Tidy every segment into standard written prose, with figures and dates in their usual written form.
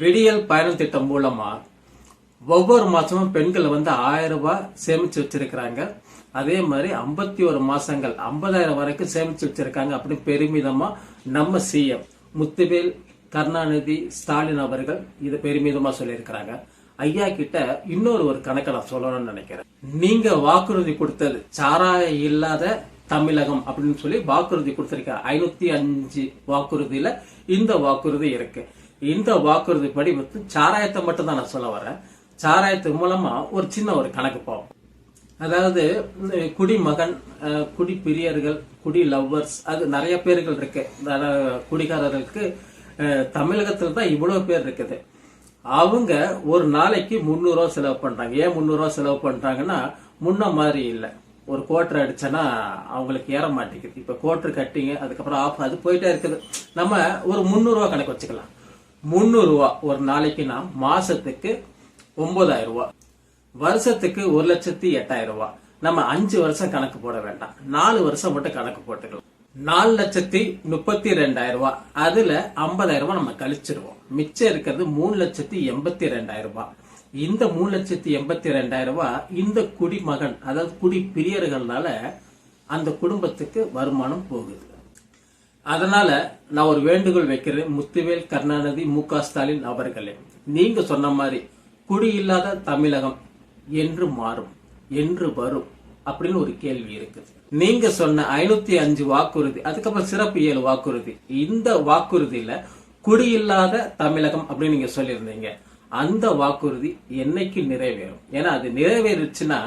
விடியல் பயணம் திட்டம் மூலமா ஒவ்வொரு மாசமும் பெண்கள் 1000 ரூபாய் சேமிச்சு வச்சிருக்கிறாங்க. அதே மாதிரி 51 மாசங்கள் 50,000 வரைக்கும் சேமிச்சு வச்சிருக்காங்க அப்படின்னு பெருமிதமா நம்ம சிஎம் முத்துவேல் கருணாநிதி ஸ்டாலின் அவர்கள் இதை பெருமிதமா சொல்லியிருக்கிறாங்க. ஐயா கிட்ட இன்னொரு கணக்கை நான் சொல்லணும்னு நினைக்கிறேன். நீங்க வாக்குறுதி கொடுத்தது சாராயம் இல்லாத தமிழகம் அப்படின்னு சொல்லி வாக்குறுதி கொடுத்திருக்க 505 வாக்குறுதியில இந்த வாக்குறுதி இருக்கு. இந்த வாக்குறுதி படி சாராயத்தை மட்டும் தான் நான் சொல்ல வரேன். சாராயத்து மூலமா ஒரு கணக்கு போவோம். அதாவது குடிமகன், குடி பிரியர்கள், குடி லவ்வர்ஸ், அது நிறைய பேர்கள் இருக்கு. குடிகாரர்களுக்கு தமிழகத்துல தான் இவ்வளவு பேர் இருக்குது. அவங்க ஒரு நாளைக்கு 300 ரூபா செலவு பண்றாங்க. ஏன் 300 ரூபா செலவு பண்றாங்கன்னா, முன்ன மாதிரி இல்லை. ஒரு கோட்டர் அடிச்சனா அவங்களுக்கு ஏற மாட்டேங்குது. இப்ப கோட்டர் கட்டிங்க, அதுக்கப்புறம் ஆஃப், அது போயிட்டே இருக்குது. நம்ம ஒரு 300 ரூபா கணக்கு வச்சுக்கலாம். 300 ரூபா ஒரு நாளைக்குன்னா மாசத்துக்கு 9,000 ரூபாய், வருஷத்துக்கு 1,08,000 ரூபாய். நம்ம 5 வருஷம் கணக்கு போட வேண்டாம், 4 வருஷம் மட்டும் கணக்கு போட்டுக்கலாம். 4,32,000 ரூபாய். அதுல 50,000 ரூபாய் நம்ம கழிச்சிருவோம். மிச்சம் இருக்கிறது 3,82,000 ரூபாய். இந்த 3,82,000 ரூபாய் இந்த குடிமகன், அதாவது குடி பிரியர்கள்னால அந்த குடும்பத்துக்கு வருமானம் போகுது. அதனால நான் ஒரு வேண்டுகோள் வைக்கிறேன், முத்துவேல் கருணாநிதி மு.க. ஸ்டாலின் அவர்களே, நீங்க சொன்ன மாதிரி குடியில்லாத தமிழகம் என்று மாறும், என்று வரும் அப்படின்னு ஒரு கேள்வி இருக்குது. நீங்க சொன்ன 505 வாக்குறுதி, அதுக்கப்புறம் சிறப்பு 7 வாக்குறுதி, இந்த வாக்குறுதியில குடியில்லாத தமிழகம் அப்படின்னு நீங்க சொல்லியிருந்தீங்க. அந்த வாக்குறுதி என்னைக்கு நிறைவேறும்? ஏன்னா அது நிறைவேறுச்சுன்னா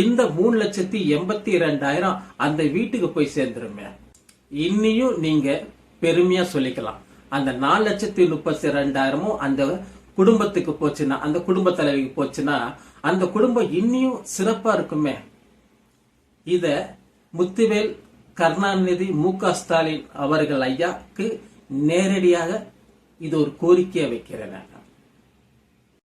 இந்த 3,82,000 அந்த வீட்டுக்கு போய் சேர்ந்துருமே. இன்னியும் நீங்க பெருமையா சொல்லிக்கலாம், அந்த 4,32,000 அந்த குடும்பத்துக்கு போச்சுன்னா, அந்த குடும்ப தலைவிக்கு போச்சுன்னா, அந்த குடும்பம் இன்னியும் சிறப்பா இருக்குமே. இத முத்துவேல் கருணாநிதி மு.க. ஸ்டாலின் அவர்கள் ஐயாக்கு நேரடியாக இது ஒரு கோரிக்கையை வைக்கிறேன்.